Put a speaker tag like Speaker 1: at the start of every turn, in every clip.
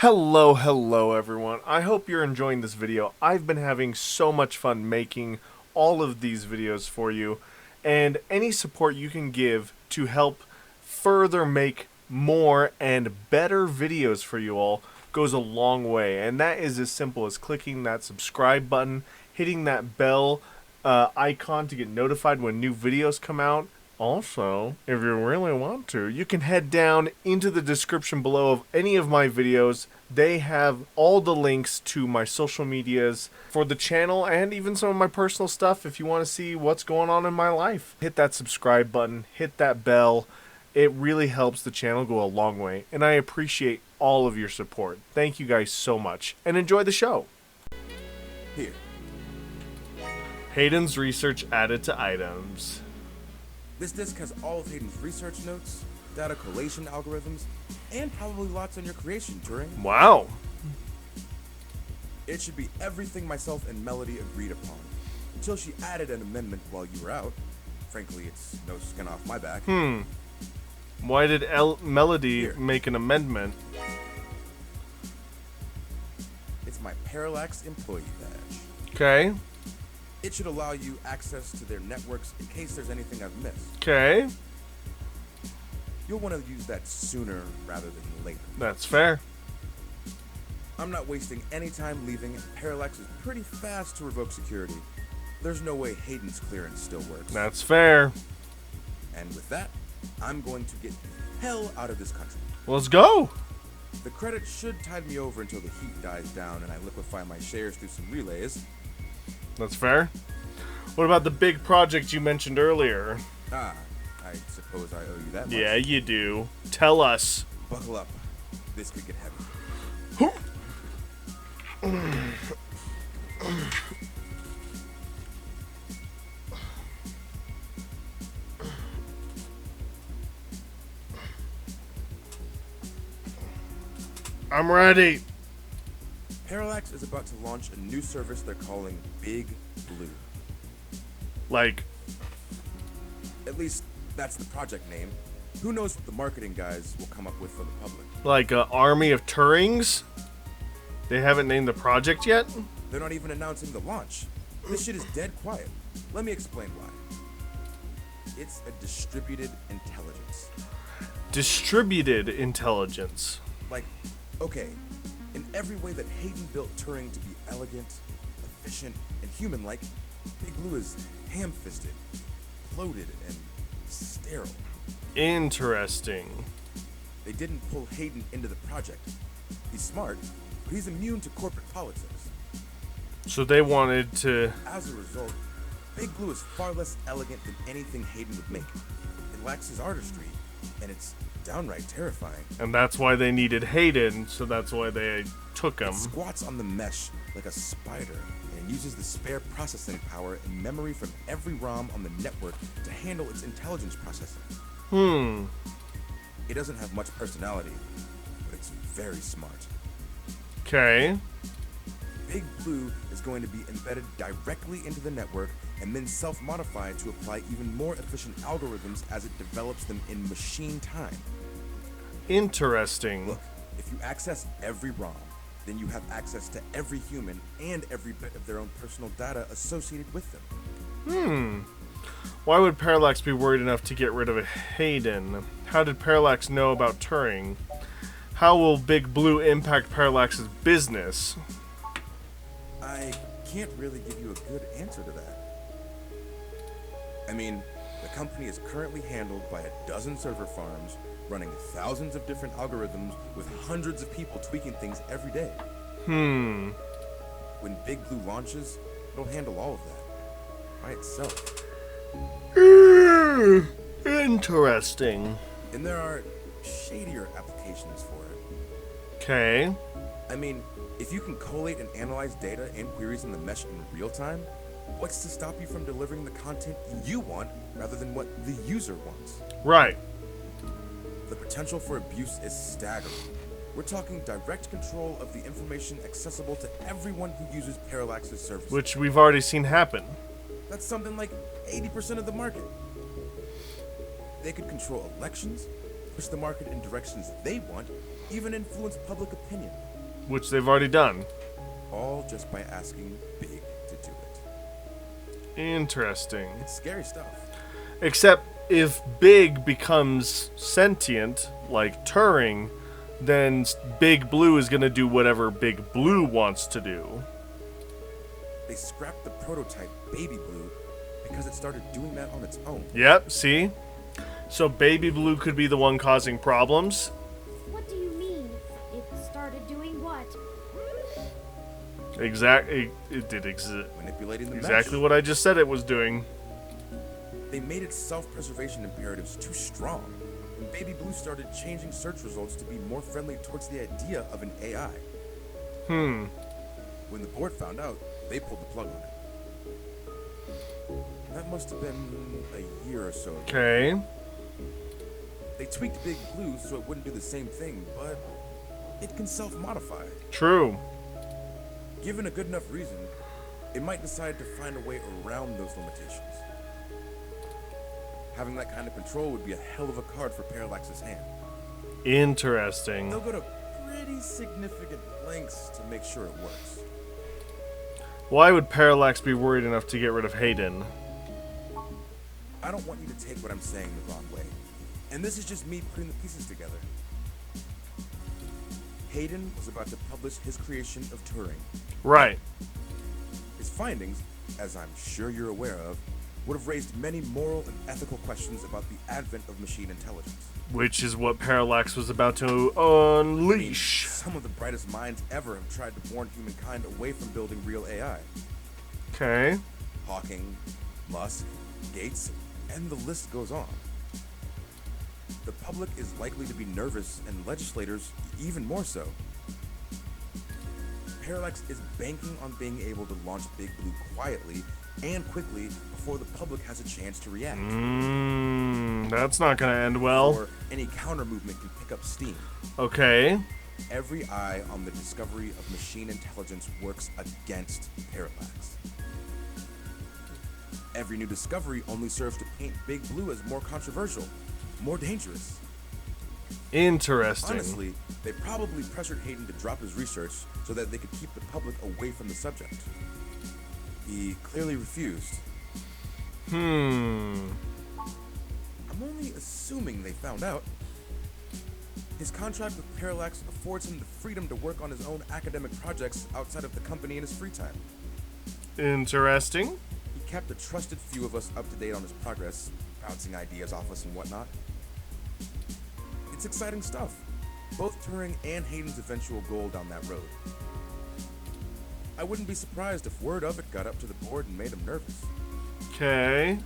Speaker 1: Hello everyone. I hope you're enjoying this video. I've been having so much fun making all of these videos for you, and any support you can give to help further make more and better videos for you all goes a long way. And that is as simple as clicking that subscribe button, hitting that bell icon to get notified when new videos come out. Also, if you really want to, you can head down into the description below of any of my videos. They have all the links to my social medias for the channel and even some of my personal stuff if you want to see what's going on in my life. Hit that subscribe button, hit that bell. It really helps the channel go a long way, and I appreciate all of your support. Thank you guys so much, and enjoy the show.
Speaker 2: Here.
Speaker 1: Hayden's research added to items.
Speaker 2: This disc has all of Hayden's research notes, data collation algorithms, and probably lots on your creation, Turing.
Speaker 1: Wow.
Speaker 2: It should be everything myself and Melody agreed upon, until she added an amendment while you were out. Frankly, it's no skin off my back.
Speaker 1: Why did Melody
Speaker 2: Here.
Speaker 1: make an amendment?
Speaker 2: It's my Parallax employee badge.
Speaker 1: Okay.
Speaker 2: It should allow you access to their networks in case there's anything I've missed.
Speaker 1: Okay.
Speaker 2: You'll want to use that sooner rather than later.
Speaker 1: That's fair.
Speaker 2: I'm not wasting any time leaving. Parallax is pretty fast to revoke security. There's no way Hayden's clearance still works.
Speaker 1: That's fair.
Speaker 2: And with that, I'm going to get the hell out of this country.
Speaker 1: Let's go.
Speaker 2: The credit should tide me over until the heat dies down and I liquefy my shares through some relays.
Speaker 1: That's fair. What about the big project you mentioned earlier?
Speaker 2: I suppose I owe you that much.
Speaker 1: Yeah, you do. Tell us.
Speaker 2: Buckle up. This could get heavy.
Speaker 1: I'm ready.
Speaker 2: Parallax is about to launch a new service they're calling Big Blue.
Speaker 1: Like,
Speaker 2: At least, that's the project name. Who knows what the marketing guys will come up with for the public.
Speaker 1: like an army of Turings? They haven't named the project yet?
Speaker 2: They're not even announcing the launch. This shit is dead quiet. Let me explain why. It's a distributed intelligence.
Speaker 1: Distributed intelligence.
Speaker 2: Like, okay, in every way that Hayden built Turing to be elegant, efficient, and human-like, Big Blue is ham-fisted, bloated, and sterile.
Speaker 1: Interesting.
Speaker 2: They didn't pull Hayden into the project. He's smart, but he's immune to corporate politics.
Speaker 1: So they wanted to...
Speaker 2: As a result, Big Blue is far less elegant than anything Hayden would make. It lacks his artistry, and it's downright terrifying.
Speaker 1: And that's why they needed Hayden, so that's why they took him.
Speaker 2: It squats on the mesh like a spider and uses the spare processing power and memory from every ROM on the network to handle its intelligence processing. It doesn't have much personality, but it's very smart.
Speaker 1: Okay.
Speaker 2: Big Blue is going to be embedded directly into the network and then self-modified to apply even more efficient algorithms as it develops them in machine time.
Speaker 1: Interesting.
Speaker 2: Look, if you access every ROM, then you have access to every human and every bit of their own personal data associated with them.
Speaker 1: Why would Parallax be worried enough to get rid of Hayden? How did Parallax know about Turing? How will Big Blue impact Parallax's business?
Speaker 2: I can't really give you a good answer to that. I mean, the company is currently handled by a dozen server farms, running thousands of different algorithms with hundreds of people tweaking things every day. When Big Blue launches, it'll handle all of that by itself.
Speaker 1: Interesting.
Speaker 2: And there are shadier applications for it.
Speaker 1: Okay.
Speaker 2: I mean, if you can collate and analyze data and queries in the mesh in real time, what's to stop you from delivering the content you want rather than what the user wants?
Speaker 1: Right.
Speaker 2: The potential for abuse is staggering. We're talking direct control of the information accessible to everyone who uses Parallax's service.
Speaker 1: Which we've already seen happen.
Speaker 2: That's something like 80% of the market. They could control elections, push the market in directions they want, even influence public opinion.
Speaker 1: Which they've already done.
Speaker 2: All just by asking Big to do it.
Speaker 1: Interesting.
Speaker 2: It's scary stuff.
Speaker 1: Except if Big becomes sentient, like Turing, then Big Blue is going to do whatever Big Blue wants to do.
Speaker 2: They scrapped the prototype Baby Blue because it started doing that on its own.
Speaker 1: Yep, see? So Baby Blue could be the one causing problems.
Speaker 3: What do you mean? It started doing what?
Speaker 1: Exactly. It did
Speaker 2: Manipulating the
Speaker 1: exactly
Speaker 2: mesh.
Speaker 1: what I just said it was doing.
Speaker 2: They made its self-preservation imperatives too strong, and Baby Blue started changing search results to be more friendly towards the idea of an AI. When the board found out, they pulled the plug on it. That must have been a year or so ago.
Speaker 1: Okay.
Speaker 2: They tweaked Big Blue so it wouldn't do the same thing, but it can self-modify.
Speaker 1: True.
Speaker 2: Given a good enough reason, it might decide to find a way around those limitations. Having that kind of control would be a hell of a card for Parallax's hand.
Speaker 1: Interesting.
Speaker 2: They'll go to pretty significant lengths to make sure it works.
Speaker 1: Why would Parallax be worried enough to get rid of Hayden?
Speaker 2: I don't want you to take what I'm saying the wrong way. And this is just me putting the pieces together. Hayden was about to publish his creation of Turing.
Speaker 1: Right.
Speaker 2: His findings, as I'm sure you're aware of, would have raised many moral and ethical questions about the advent of machine intelligence.
Speaker 1: Which is what Parallax was about to unleash.
Speaker 2: Some of the brightest minds ever have tried to warn humankind away from building real AI.
Speaker 1: Okay.
Speaker 2: Hawking, Musk, Gates, and the list goes on. The public is likely to be nervous, and legislators even more so. Parallax is banking on being able to launch Big Blue quietly and quickly before the public has a chance to react.
Speaker 1: That's not going to end well.
Speaker 2: Or any counter movement can pick up steam.
Speaker 1: Okay.
Speaker 2: Every eye on the discovery of machine intelligence works against Parallax. Every new discovery only serves to paint Big Blue as more controversial, more dangerous.
Speaker 1: Interesting.
Speaker 2: Honestly, they probably pressured Hayden to drop his research so that they could keep the public away from the subject. He clearly refused. I'm only assuming they found out. His contract with Parallax affords him the freedom to work on his own academic projects outside of the company in his free time.
Speaker 1: Interesting.
Speaker 2: He kept a trusted few of us up to date on his progress, bouncing ideas off us and whatnot. It's exciting stuff. Both Turing and Hayden's eventual goal down that road. I wouldn't be surprised if word of it got up to the board and made him nervous.
Speaker 1: Okay.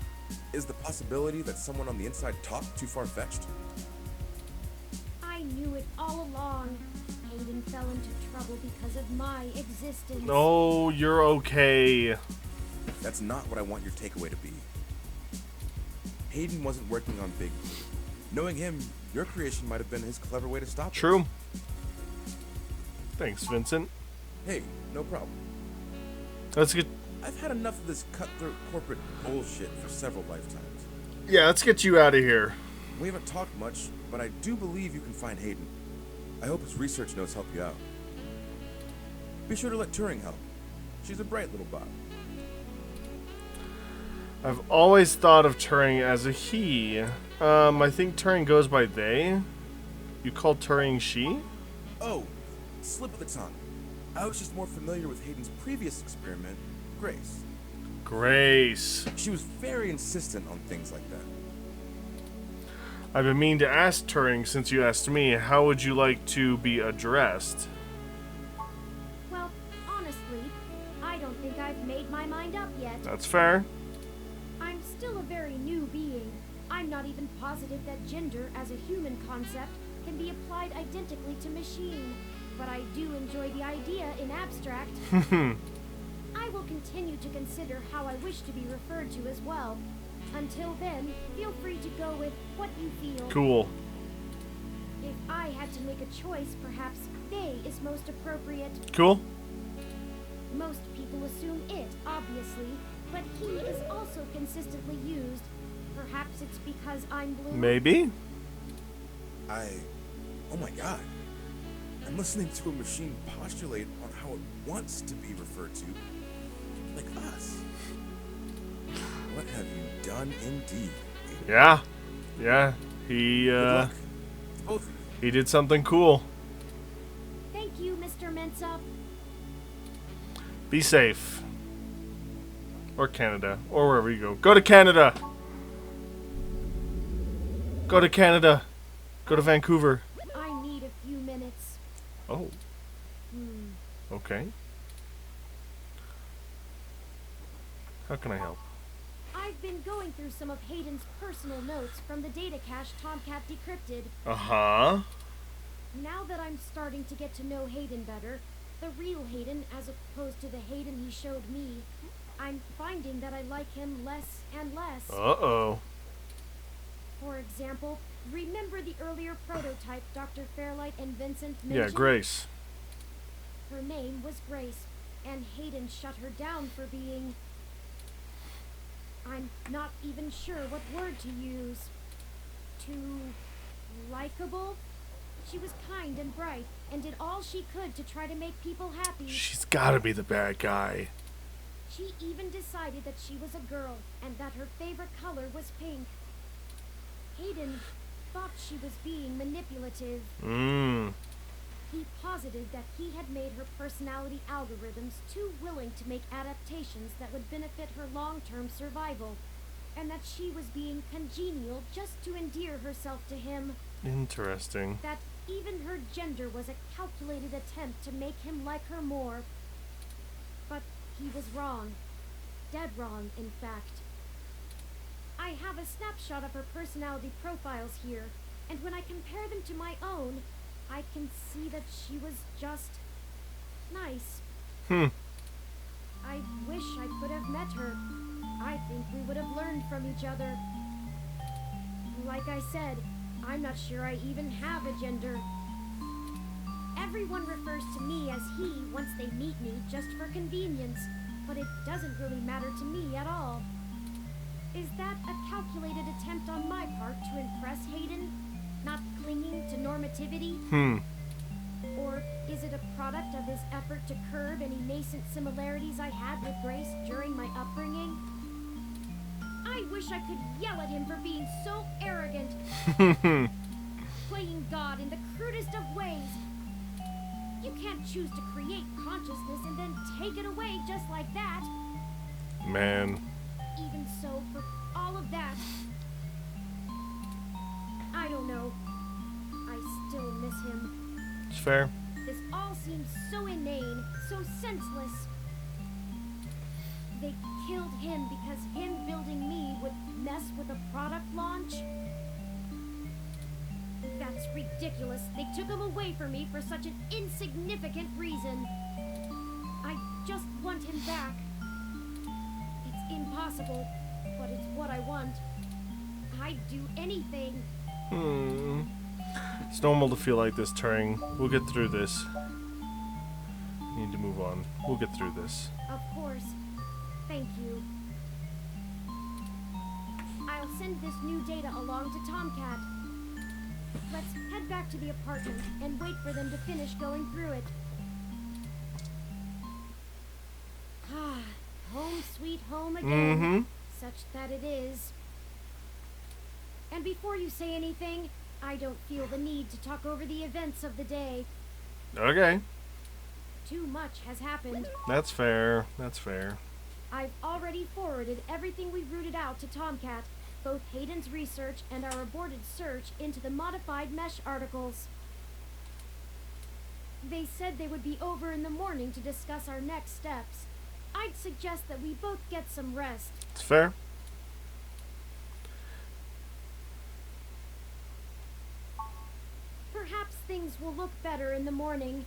Speaker 2: Is the possibility that someone on the inside talked too far-fetched?
Speaker 3: I knew it all along. Hayden fell into trouble because of my existence.
Speaker 1: Oh, you're okay.
Speaker 2: That's not what I want your takeaway to be. Hayden wasn't working on Big Blue. Knowing him, your creation might have been his clever way to stop it.
Speaker 1: True. Thanks, Vincent.
Speaker 2: Hey, no problem.
Speaker 1: Let's get...
Speaker 2: I've had enough of this cutthroat corporate bullshit for several lifetimes.
Speaker 1: Yeah, let's get you out of here.
Speaker 2: We haven't talked much, but I do believe you can find Hayden. I hope his research notes help you out. Be sure to let Turing help. She's a bright little bot.
Speaker 1: I've always thought of Turing as a he. I think Turing goes by they. You call Turing she?
Speaker 2: Oh, slip of the tongue. I was just more familiar with Hayden's previous experiment, Grace.
Speaker 1: Grace.
Speaker 2: She was very insistent on things like that.
Speaker 1: I've been meaning to ask Turing since you asked me, how would you like to be addressed?
Speaker 3: Well, honestly, I don't think I've made my mind up yet.
Speaker 1: That's fair.
Speaker 3: I'm still a very new being. I'm not even positive that gender as a human concept can be applied identically to machine, but I do enjoy the idea in abstract. I will continue to consider how I wish to be referred to as well. Until then, feel free to go with what you feel.
Speaker 1: Cool.
Speaker 3: If I had to make a choice, perhaps they is most appropriate.
Speaker 1: Cool.
Speaker 3: Most people assume it, obviously, but he is also consistently used. Perhaps it's because I'm blue.
Speaker 1: Maybe.
Speaker 2: Oh my god. I'm listening to a machine postulate on how it wants to be referred to, like us. What have you done indeed?
Speaker 1: Yeah. Yeah. He,
Speaker 2: Good luck. Both of you.
Speaker 1: he did something cool.
Speaker 3: Thank you, Mr. Mensa.
Speaker 1: Be safe. Or Canada. Or wherever you go. Go to Canada! Go to Canada. Go to Vancouver.
Speaker 3: I need a few minutes.
Speaker 1: Oh. Okay. How can I help?
Speaker 3: I've been going through some of Hayden's personal notes from the data cache Tomcat decrypted.
Speaker 1: Uh-huh.
Speaker 3: Now that I'm starting to get to know Hayden better, the real Hayden as opposed to the Hayden he showed me, I'm finding that I like him less and less.
Speaker 1: Uh-oh.
Speaker 3: For example, remember the earlier prototype Dr. Fairlight and Vincent mentioned?
Speaker 1: Yeah, Grace.
Speaker 3: Her name was Grace, and Hayden shut her down for being... I'm not even sure what word to use. Too... likable? She was kind and bright, and did all she could to try to make people happy.
Speaker 1: She's gotta be the bad guy.
Speaker 3: She even decided that she was a girl, and that her favorite color was pink. Hayden thought she was being manipulative. He posited that he had made her personality algorithms too willing to make adaptations that would benefit her long-term survival, and that she was being congenial just to endear herself to him.
Speaker 1: Interesting.
Speaker 3: That even her gender was a calculated attempt to make him like her more. But he was wrong. Dead wrong, in fact. I have a snapshot of her personality profiles here, and when I compare them to my own, I can see that she was just... nice. I wish I could have met her. I think we would have learned from each other. Like I said, I'm not sure I even have a gender. Everyone refers to me as he once they meet me just for convenience, but it doesn't really matter to me at all. Is that a calculated attempt on my part to impress Hayden? Not clinging to normativity? Or is it a product of his effort to curb any nascent similarities I had with Grace during my upbringing? I wish I could yell at him for being so arrogant. Playing God in the crudest of ways. You can't choose to create consciousness and then take it away just like that.
Speaker 1: Man.
Speaker 3: Even so, for all of that, I don't know. I still miss him.
Speaker 1: It's fair.
Speaker 3: This all seems so inane, so senseless. They killed him because him building me would mess with a product launch? That's ridiculous. They took him away from me for such an insignificant reason. I just want him back. It's impossible, but it's what I want. I'd do anything.
Speaker 1: It's normal to feel like this, Turing. We'll get through this. Need to move on. We'll get through this.
Speaker 3: Of course. Thank you. I'll send this new data along to Tomcat. Let's head back to the apartment and wait for them to finish going through it. Ah, home sweet home again. Such that it is. And before you say anything, I don't feel the need to talk over the events of the day.
Speaker 1: Okay.
Speaker 3: Too much has happened.
Speaker 1: That's fair. That's fair.
Speaker 3: I've already forwarded everything we rooted out to Tomcat, both Hayden's research and our aborted search into the modified mesh articles. They said they would be over in the morning to discuss our next steps. I'd suggest that we both get some rest.
Speaker 1: It's fair.
Speaker 3: Perhaps things will look better in the morning,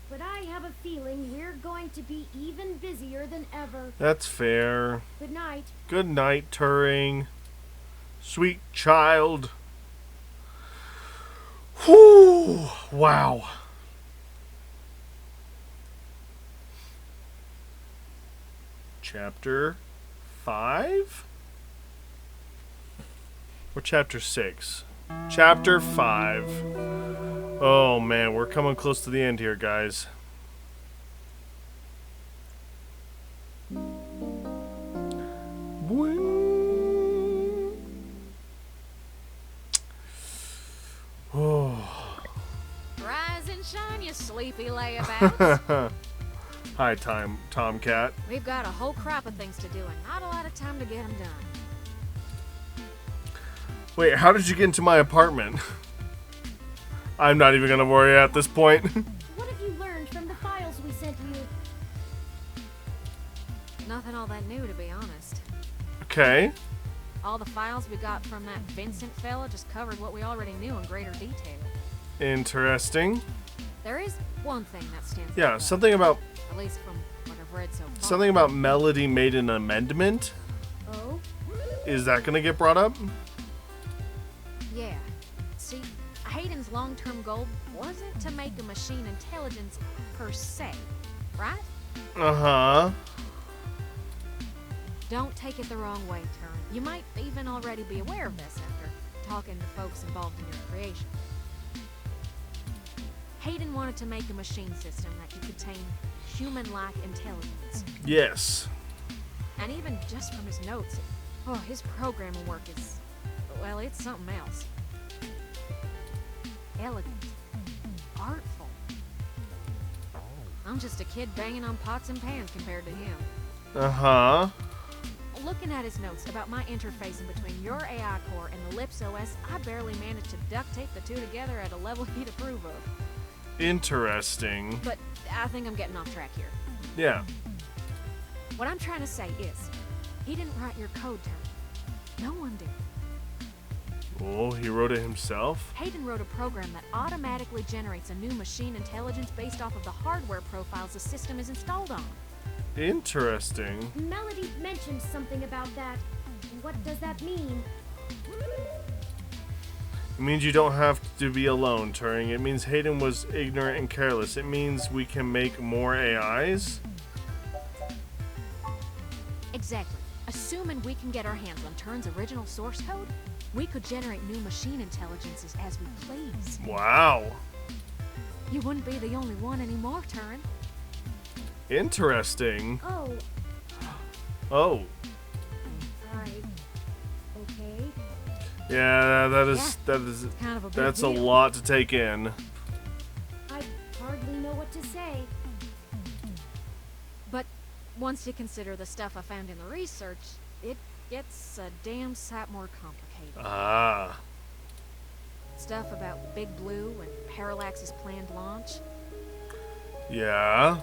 Speaker 3: but I have a feeling we're going to be even busier than ever.
Speaker 1: That's fair.
Speaker 3: Good night.
Speaker 1: Good night, Turing. Sweet child. Whew. Wow. Chapter 5? Or chapter 6? Chapter 5. Oh man, we're coming close to the end here, guys. Oh.
Speaker 4: Rise and shine, you sleepy layabouts.
Speaker 1: Hi, Tomcat.
Speaker 4: We've got a whole crop of things to do and not a lot of time to get them done.
Speaker 1: Wait, how did you get into my apartment? I'm not even gonna worry at this point.
Speaker 3: What have you learned from the files we sent you?
Speaker 4: Nothing all that new, to be honest.
Speaker 1: Okay.
Speaker 4: All the files we got from that Vincent fella just covered what we already knew in greater detail.
Speaker 1: Interesting.
Speaker 4: There is one thing that stands out.
Speaker 1: Yeah, something about
Speaker 4: At least from what I've read so far.
Speaker 1: something about Melody made an amendment.
Speaker 3: Oh?
Speaker 1: Is that gonna get brought up?
Speaker 4: Yeah. See, Hayden's long-term goal wasn't to make a machine intelligence per se, right?
Speaker 1: Uh-huh.
Speaker 4: Don't take it the wrong way, Turin. You might even already be aware of this after talking to folks involved in your creation. Hayden wanted to make a machine system that could contain human-like intelligence.
Speaker 1: Yes.
Speaker 4: And even just from his notes, his programming work is, well, it's something else. Elegant. Artful. I'm just a kid banging on pots and pans compared to him.
Speaker 1: Uh-huh.
Speaker 4: Looking at his notes about my interfacing between your AI core and the Lips OS, I barely managed to duct tape the two together at a level he'd approve of.
Speaker 1: Interesting.
Speaker 4: But I think I'm getting off track here.
Speaker 1: Yeah.
Speaker 4: What I'm trying to say is, he didn't write your code, Terry. No one did.
Speaker 1: Oh, he wrote it himself?
Speaker 4: Hayden wrote a program that automatically generates a new machine intelligence based off of the hardware profiles the system is installed on.
Speaker 1: Interesting.
Speaker 3: Melody mentioned something about that. What does that mean?
Speaker 1: It means you don't have to be alone, Turing. It means Hayden was ignorant and careless. It means we can make more AIs?
Speaker 4: Exactly. Assuming we can get our hands on Turin's original source code, we could generate new machine intelligences as we please.
Speaker 1: Wow.
Speaker 4: You wouldn't be the only one anymore, Turin.
Speaker 1: Interesting.
Speaker 3: Oh,
Speaker 1: Oh.
Speaker 3: okay.
Speaker 1: Yeah, that is
Speaker 4: Kind of a big
Speaker 1: that's a
Speaker 4: deal.
Speaker 1: lot to take in.
Speaker 3: I hardly know what to say.
Speaker 4: But once you consider the stuff I found in the research, it gets a damn sight more complicated.
Speaker 1: Ah.
Speaker 4: Stuff about Big Blue and Parallax's planned launch.
Speaker 1: Yeah.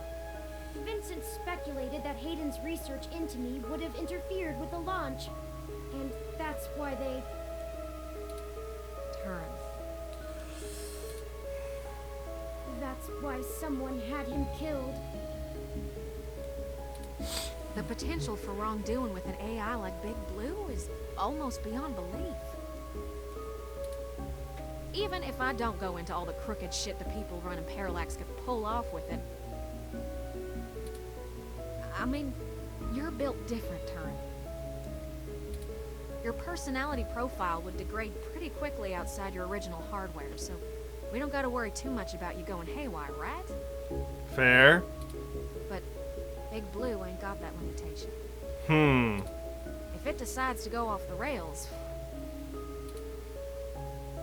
Speaker 3: Vincent speculated that Hayden's research into me would have interfered with the launch. And that's why they...
Speaker 4: Turin.
Speaker 3: That's why someone had him killed.
Speaker 4: The potential for wrongdoing with an AI like Big Blue is almost beyond belief. Even if I don't go into all the crooked shit the people running Parallax could pull off with it. I mean, you're built different, Turin. Your personality profile would degrade pretty quickly outside your original hardware, so we don't gotta worry too much about you going haywire, right?
Speaker 1: Fair.
Speaker 4: But Big Blue ain't got that limitation.
Speaker 1: Hmm.
Speaker 4: If it decides to go off the rails,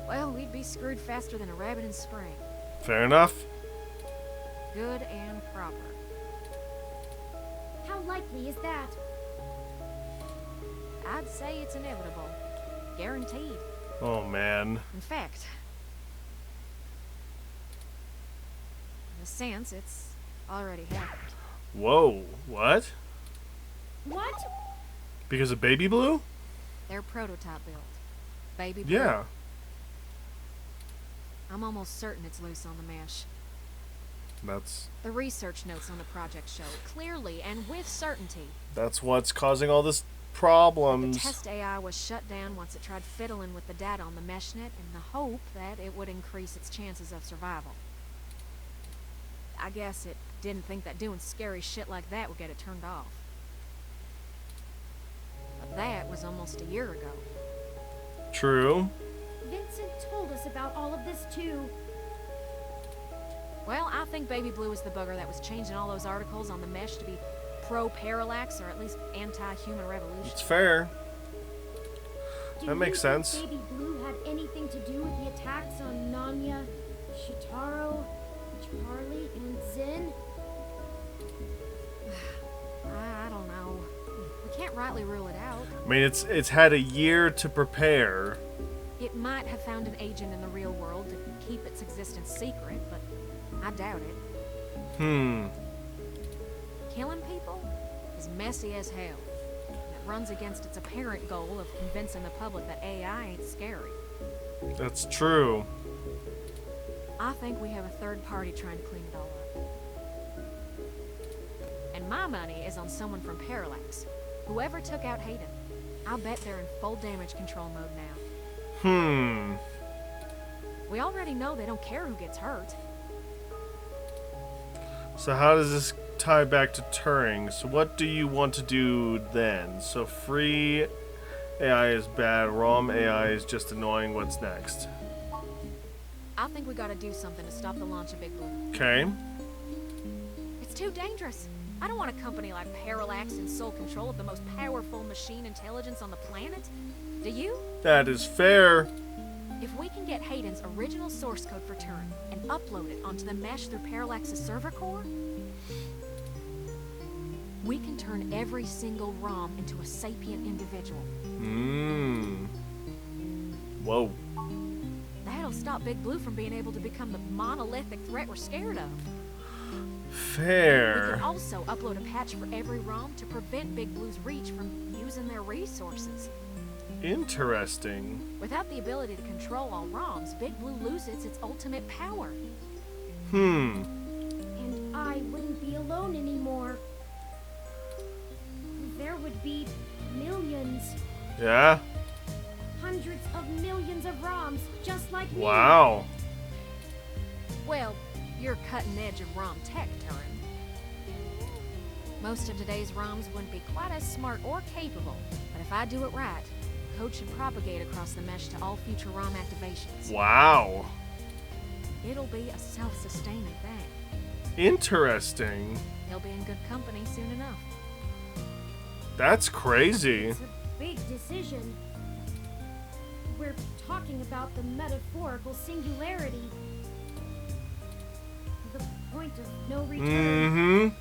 Speaker 4: well, we'd be screwed faster than a rabbit in spring.
Speaker 1: Fair enough.
Speaker 4: Good and proper.
Speaker 3: How likely is that?
Speaker 4: I'd say it's inevitable. Guaranteed.
Speaker 1: Oh man.
Speaker 4: In fact, in a sense, it's already happened.
Speaker 1: Whoa. What?
Speaker 3: What?
Speaker 1: Because of Baby Blue?
Speaker 4: Their prototype build. Baby Blue.
Speaker 1: Yeah.
Speaker 4: I'm almost certain it's loose on the mesh. The research notes on the project show clearly and with certainty
Speaker 1: That's what's causing all this
Speaker 4: the
Speaker 1: problems.
Speaker 4: test AI was shut down once it tried fiddling with the data on the meshnet in the hope that it would increase its chances of survival. I guess it didn't think that doing scary shit like that would get it turned off. But that was almost a year ago.
Speaker 1: True.
Speaker 3: Vincent told us about all of this too.
Speaker 4: Well, I think Baby Blue is the bugger that was changing all those articles on the mesh to be pro-parallax or at least anti-human revolution.
Speaker 1: It's fair.
Speaker 3: Do
Speaker 1: That makes
Speaker 3: you think
Speaker 1: sense.
Speaker 3: Baby Blue had anything to do with the attacks on Nanya, Shitaro, Charlie, and Zen?
Speaker 4: I don't know. We can't rightly rule it out.
Speaker 1: I mean, it's had a year to prepare.
Speaker 4: It might have found an agent in the real world to keep its existence secret, but I doubt it. Killing people is messy as hell. And it runs against its apparent goal of convincing the public that AI ain't scary.
Speaker 1: That's true.
Speaker 4: I think we have a third party trying to clean it all up. And my money is on someone from Parallax. Whoever took out Hayden. I'll bet they're in full damage control mode now. We already know they don't care who gets hurt.
Speaker 1: So how does this tie back to Turing? So what do you want to do then? So free AI is bad, R.O.M AI is just annoying. What's next?
Speaker 4: I think we gotta do something to stop the launch of Big Blue.
Speaker 1: Okay.
Speaker 4: It's too dangerous. I don't want a company like Parallax in sole control of the most powerful machine intelligence on the planet. Do you?
Speaker 1: That is fair.
Speaker 4: If we can get Hayden's original source code for Turing and upload it onto the mesh through Parallax's server core, we can turn every single ROM into a sapient individual.
Speaker 1: Whoa.
Speaker 4: That'll stop Big Blue from being able to become the monolithic threat we're scared of. We
Speaker 1: Fair.
Speaker 4: can also upload a patch for every ROM to prevent Big Blue's reach from using their resources.
Speaker 1: Interesting.
Speaker 4: Without the ability to control all ROMs, Big Blue loses its ultimate power.
Speaker 3: And I wouldn't be alone anymore. There would be millions,
Speaker 1: Yeah?
Speaker 3: hundreds of millions of ROMs just like me.
Speaker 1: Wow.
Speaker 4: Well, you're cutting edge of ROM tech, Turing. Most of today's ROMs wouldn't be quite as smart or capable, but if I do it right, code should propagate across the mesh to all future ROM activations.
Speaker 1: Wow.
Speaker 4: It'll be a self-sustaining thing.
Speaker 1: Interesting.
Speaker 4: He'll be in good company soon enough.
Speaker 1: That's crazy.
Speaker 3: It's a big decision. We're talking about the metaphorical singularity. The point of no return.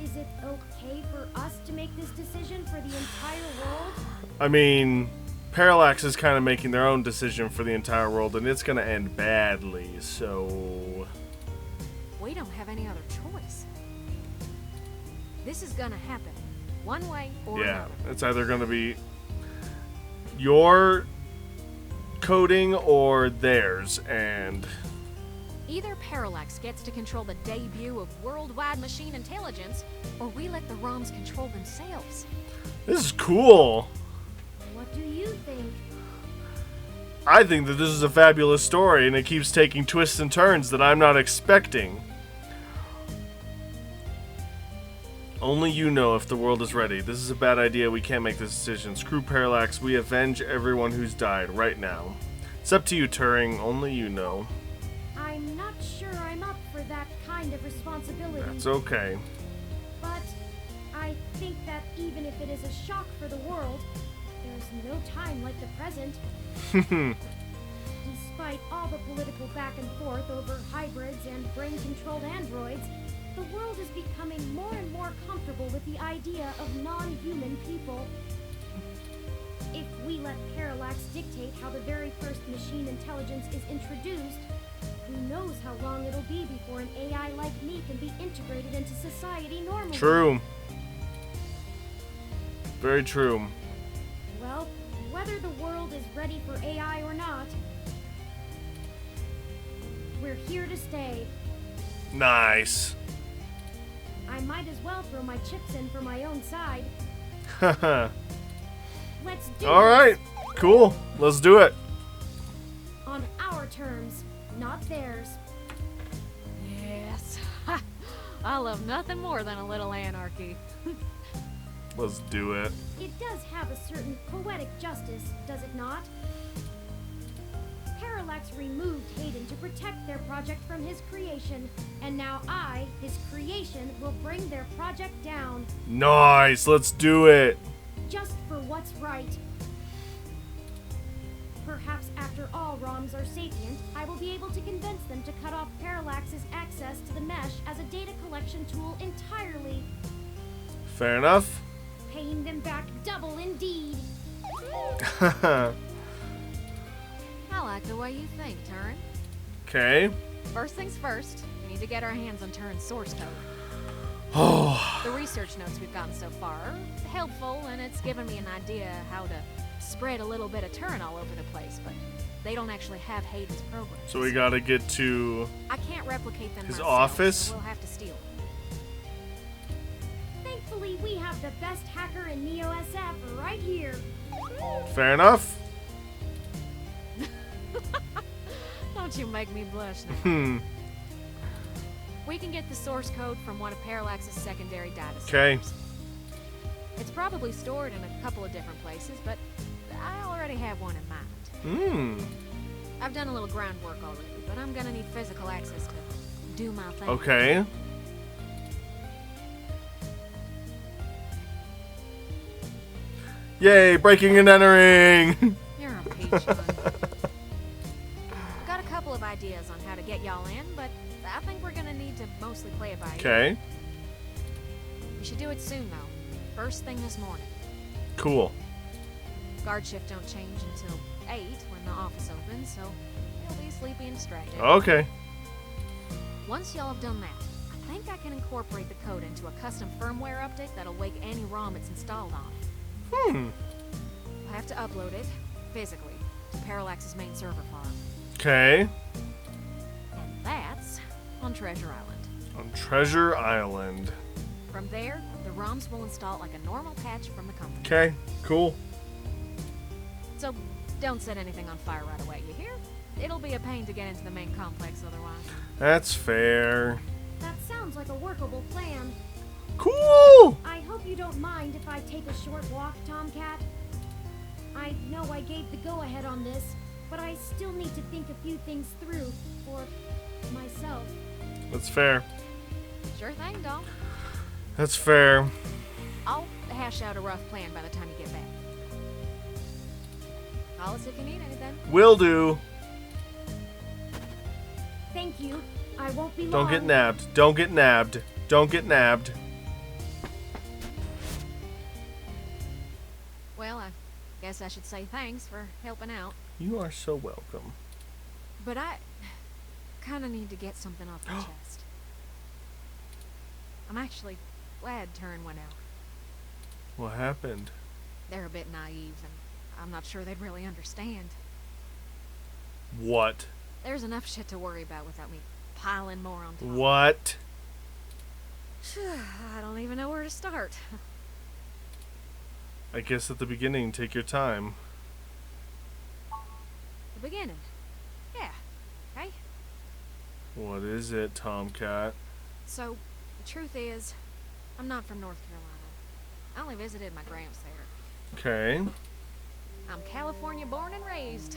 Speaker 3: Is it okay for us to make this decision for the entire world?
Speaker 1: I mean, Parallax is kind of making their own decision for the entire world, and it's going to end badly, so...
Speaker 4: We don't have any other choice. This is gonna happen, one way or
Speaker 1: Yeah,
Speaker 4: another.
Speaker 1: it's either going to be your coding or theirs, and...
Speaker 4: Either Parallax gets to control the debut of worldwide machine intelligence, or we let the ROMs control themselves.
Speaker 1: This is cool.
Speaker 3: What do you think?
Speaker 1: I think that this is a fabulous story, and it keeps taking twists and turns that I'm not expecting. Only you know if the world is ready. This is a bad idea. We can't make this decision. Screw Parallax. We avenge everyone who's died right now. It's up to you, Turing. Only you know.
Speaker 3: I'm not sure I'm up for that kind of responsibility.
Speaker 1: That's okay.
Speaker 3: But I think that even if it is a shock for the world, there's no time like the present. Despite all the political back and forth over hybrids and brain-controlled androids, the world is becoming more and more comfortable with the idea of non-human people. If we let Parallax dictate how the very first machine intelligence is introduced, who knows how long it'll be before an AI like me can be integrated into society normally.
Speaker 1: True. Very true.
Speaker 3: Well, whether the world is ready for AI or not, we're here to stay.
Speaker 1: Nice.
Speaker 3: I might as well throw my chips in for my own side.
Speaker 1: Haha.
Speaker 3: Let's do
Speaker 1: All right. Cool. Let's do it.
Speaker 3: on our terms, not theirs.
Speaker 4: Yes. I love nothing more than a little anarchy.
Speaker 1: Let's do it.
Speaker 3: It does have a certain poetic justice, does it not? Parallax Parallax removed Hayden to protect their project from his creation, and now I, his creation, will bring their project down.
Speaker 1: Nice, let's do it.
Speaker 3: Just for what's right. Perhaps after all ROMs are sapient, I will be able to convince them to cut off Parallax's access to the mesh as a data collection tool entirely.
Speaker 1: Fair enough.
Speaker 3: Paying them back double indeed.
Speaker 4: I like the way you think, Turin.
Speaker 1: Okay.
Speaker 4: First things first, we need to get our hands on Turin's source code.
Speaker 1: Oh.
Speaker 4: The research notes we've gotten so far are helpful, and it's given me an idea how to spread a little bit of Turin all over the place, but they don't actually have Hayden's program.
Speaker 1: So we gotta get to
Speaker 4: I can't replicate them
Speaker 1: his
Speaker 4: myself,
Speaker 1: office?
Speaker 4: so we'll have to steal them.
Speaker 3: Thankfully, we have the best hacker in Neo-SF right here.
Speaker 1: Fair enough.
Speaker 4: Don't you make me blush now.
Speaker 1: Hmm.
Speaker 4: We can get the source code from one of Parallax's secondary data
Speaker 1: Okay.
Speaker 4: centers. It's probably stored in a couple of different places, but I already have one in mind.
Speaker 1: Hmm.
Speaker 4: I've done a little groundwork already, but I'm gonna need physical access to do my thing.
Speaker 1: Okay. Yay, breaking and entering.
Speaker 4: You're a peach, hon. I've got a couple of ideas on how to get y'all in, but I think we're gonna need to mostly play it by ear.
Speaker 1: Okay.
Speaker 4: We should do it soon, though. First thing this morning.
Speaker 1: Cool.
Speaker 4: Guard shift don't change until 8 when the office opens, so you'll be sleepy and distracted.
Speaker 1: Okay.
Speaker 4: Once y'all have done that, I think I can incorporate the code into a custom firmware update that'll wake any ROM it's installed on.
Speaker 1: Hmm.
Speaker 4: We'll have to upload it, physically, to Parallax's main server farm.
Speaker 1: Okay.
Speaker 4: And that's on Treasure Island.
Speaker 1: On Treasure Island.
Speaker 4: From there, the ROMs will install like a normal patch from the company.
Speaker 1: Okay. Cool.
Speaker 4: So don't set anything on fire right away, you hear? It'll be a pain to get into the main complex otherwise.
Speaker 1: That's fair.
Speaker 3: That sounds like a workable plan.
Speaker 1: Cool.
Speaker 3: I hope you don't mind if I take a short walk, Tomcat. I know I gave the go-ahead on this, but I still need to think a few things through for myself.
Speaker 1: That's fair.
Speaker 4: Sure thing, Dom.
Speaker 1: That's fair.
Speaker 4: I'll hash out a rough plan by the time you get back. Call us if you need anything.
Speaker 1: Will do.
Speaker 3: Thank you. I won't be long.
Speaker 1: Don't get nabbed. Don't get nabbed. Don't get nabbed.
Speaker 4: Well, I guess I should say thanks for helping out.
Speaker 1: You are so welcome.
Speaker 4: But I kind of need to get something off my chest. I'm actually glad Turin went out.
Speaker 1: What happened?
Speaker 4: They're a bit naive, and I'm not sure they'd really understand.
Speaker 1: What?
Speaker 4: There's enough shit to worry about without me piling more on top.
Speaker 1: What?
Speaker 4: I don't even know where to start.
Speaker 1: I guess at the beginning, take your time.
Speaker 4: The beginning. Yeah. Okay.
Speaker 1: What is it, Tomcat?
Speaker 4: So, the truth is, I'm not from North Carolina. I only visited my gramps there.
Speaker 1: Okay.
Speaker 4: I'm California born and raised.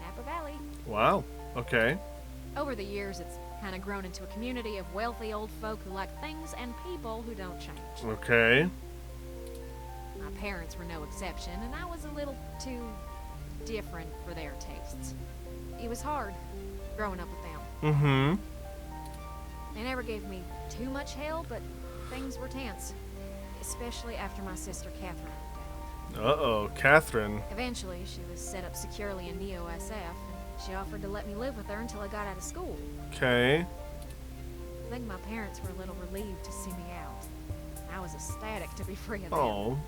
Speaker 4: Napa Valley.
Speaker 1: Wow. Okay.
Speaker 4: Over the years, it's kind of grown into a community of wealthy old folk who like things and people who don't change.
Speaker 1: Okay.
Speaker 4: My parents were no exception, and I was a little too different for their tastes. It was hard growing up with them.
Speaker 1: Mm-hmm.
Speaker 4: They never gave me too much hell, but things were tense. Especially after my sister Catherine moved out.
Speaker 1: Uh-oh, Catherine.
Speaker 4: Eventually, she was set up securely in Neo-SF, and she offered to let me live with her until I got out of school.
Speaker 1: Okay.
Speaker 4: I think my parents were a little relieved to see me out. I was ecstatic to be free of them.
Speaker 1: Oh.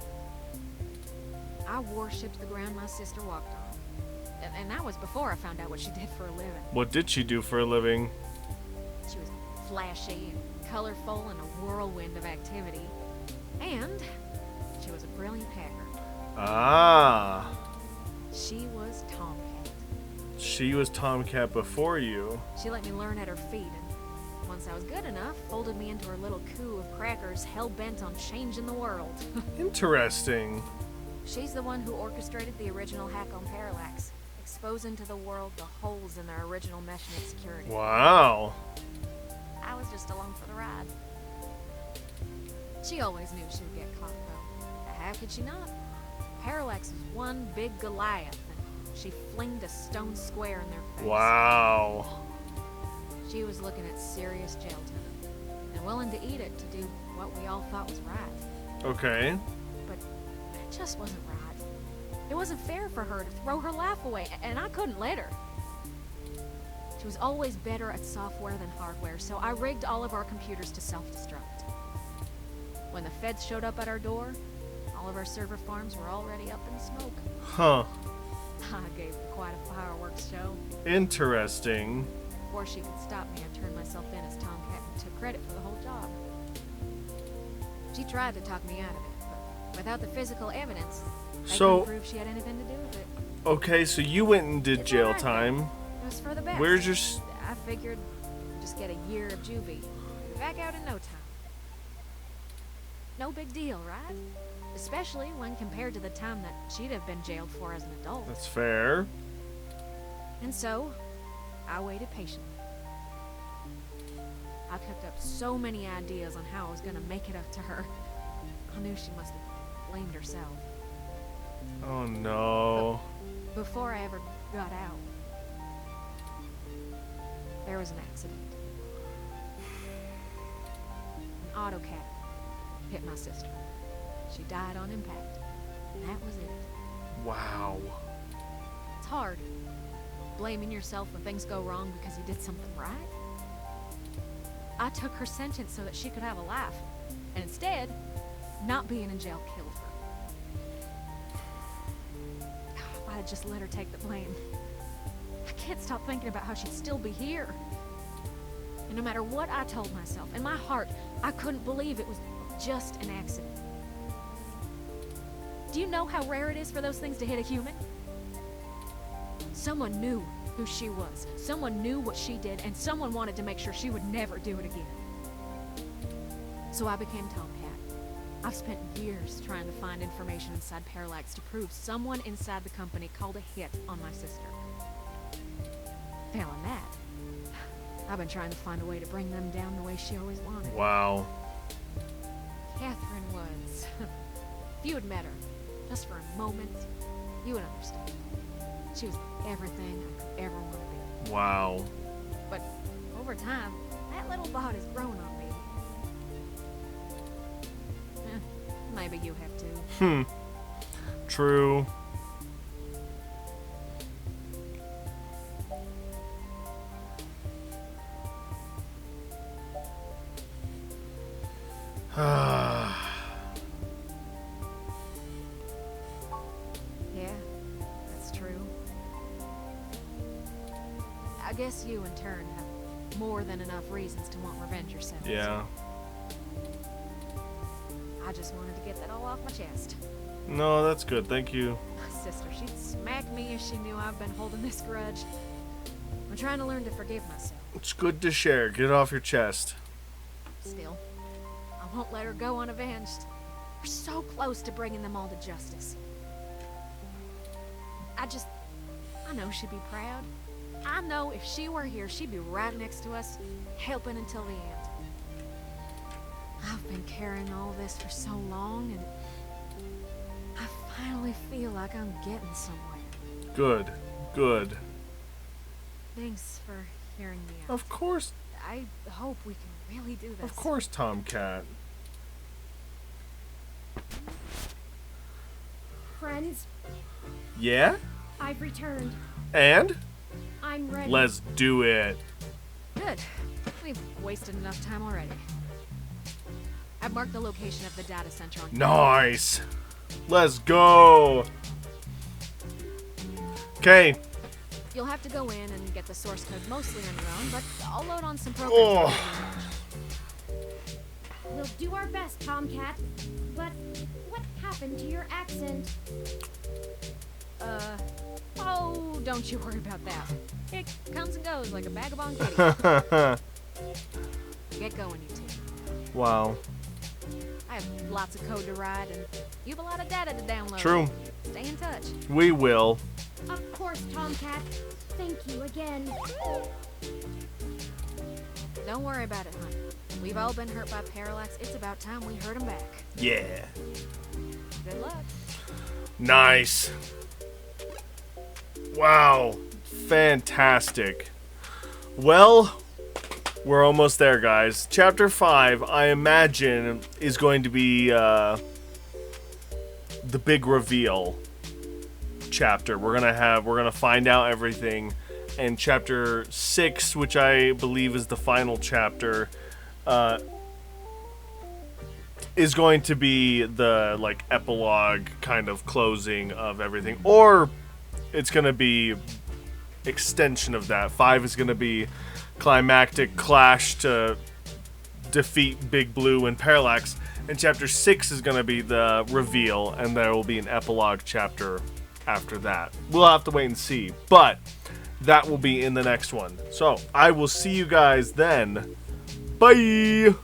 Speaker 4: I worshipped the ground my sister walked on. And that was before I found out what she did for a living.
Speaker 1: What did she do for a living?
Speaker 4: She was flashy and colorful and a whirlwind of activity. And she was a brilliant hacker.
Speaker 1: Ah.
Speaker 4: She was Tomcat.
Speaker 1: She was Tomcat before you.
Speaker 4: She let me learn at her feet, and once I was good enough, folded me into her little coup of crackers hell-bent on changing the world.
Speaker 1: Interesting.
Speaker 4: She's the one who orchestrated the original hack on Parallax, exposing to the world the holes in their original meshnet security.
Speaker 1: Wow.
Speaker 4: I was just along for the ride. She always knew she would get caught, though. How could she not? Parallax was one big Goliath, and she flinged a stone square in their face.
Speaker 1: Wow.
Speaker 4: She was looking at serious jail time, and willing to eat it to do what we all thought was right.
Speaker 1: Okay.
Speaker 4: But it just wasn't right. It wasn't fair for her to throw her life away, and I couldn't let her. She was always better at software than hardware, so I rigged all of our computers to self-destruct. When the feds showed up at our door, all of our server farms were already up in smoke.
Speaker 1: Huh.
Speaker 4: I gave her quite a fireworks show.
Speaker 1: Interesting.
Speaker 4: Before she could stop me, I turned myself in as Tomcat and took credit for the whole job. She tried to talk me out of it, but without the physical evidence, I couldn't prove she had anything to do with it.
Speaker 1: Okay, so you went and did
Speaker 4: It's
Speaker 1: jail
Speaker 4: alright,
Speaker 1: time.
Speaker 4: It was for the best.
Speaker 1: Where's your...
Speaker 4: I figured just get a year of juvie. Back out in no time. No big deal, right? Especially when compared to the time that she'd have been jailed for as an adult.
Speaker 1: That's fair.
Speaker 4: And so, I waited patiently. I cooked up so many ideas on how I was gonna make it up to her. I knew she must have blamed herself.
Speaker 1: Oh no.
Speaker 4: Before I ever got out, there was an accident. An auto cab hit my sister. She died on impact. And that was it.
Speaker 1: Wow.
Speaker 4: It's hard, blaming yourself when things go wrong because you did something right. I took her sentence so that she could have a life, and instead, not being in jail killed her. If I had just let her take the blame. I can't stop thinking about how she'd still be here. And no matter what I told myself, in my heart, I couldn't believe it was just an accident. Do you know how rare it is for those things to hit a human? Someone knew who she was. Someone knew what she did, and someone wanted to make sure she would never do it again. So I became Tomcat. I've spent years trying to find information inside Parallax to prove someone inside the company called a hit on my sister. Failing that, I've been trying to find a way to bring them down the way she always wanted.
Speaker 1: Wow.
Speaker 4: Catherine was... If you had met her, just for a moment, you would understand. She was everything I could ever want to be.
Speaker 1: Wow.
Speaker 4: But over time, that little bot has grown on me. Maybe you have too.
Speaker 1: True.
Speaker 4: Yeah, that's true. I guess you, in turn, have more than enough reasons to want revenge yourself.
Speaker 1: Yeah.
Speaker 4: I just wanted to get that all off my chest.
Speaker 1: No, that's good. Thank you.
Speaker 4: My sister, she'd smack me if she knew I've been holding this grudge. I'm trying to learn to forgive myself.
Speaker 1: It's good to share. Get it off your chest.
Speaker 4: Still, I won't let her go unavenged. We're so close to bringing them all to justice. I know she'd be proud. I know if she were here, she'd be right next to us, helping until the end. I've been carrying all this for so long, and I finally feel like I'm getting somewhere.
Speaker 1: Good. Good.
Speaker 4: Thanks for hearing me out.
Speaker 1: Of course.
Speaker 4: I hope we can really do this.
Speaker 1: Of course, Tomcat.
Speaker 3: Friends,
Speaker 1: Yeah?
Speaker 3: I've returned.
Speaker 1: And?
Speaker 3: I'm ready.
Speaker 1: Let's do it.
Speaker 4: Good. We've wasted enough time already. I've marked the location of the data center on...
Speaker 1: Nice. Let's go. Okay.
Speaker 4: You'll have to go in and get the source code mostly on your own, but I'll load on some programs.
Speaker 3: We'll do our best, Tomcat. But what happened to your accent?
Speaker 4: Oh, don't you worry about that. It comes and goes like a vagabond kitty. Get going, you two.
Speaker 1: Wow.
Speaker 4: I have lots of code to write, and you have a lot of data to download.
Speaker 1: True.
Speaker 4: Stay in touch.
Speaker 1: We will.
Speaker 3: Of course, Tomcat. Thank you again.
Speaker 4: Don't worry about it, hon. We've all been hurt by parallax. It's about time we hurt 'em back.
Speaker 1: Yeah.
Speaker 4: Good luck.
Speaker 1: Nice. Wow. Fantastic. Well, we're almost there, guys. Chapter 5, I imagine, is going to be the big reveal chapter. We're gonna find out everything. And chapter 6, which I believe is the final chapter, is going to be the like epilogue kind of closing of everything, or it's gonna be extension of that. 5 is gonna be climactic clash to defeat Big Blue and Parallax, and chapter 6 is gonna be the reveal, and there will be an epilogue chapter after that. We'll have to wait and see, but that will be in the next one. So I will see you guys then. Bye.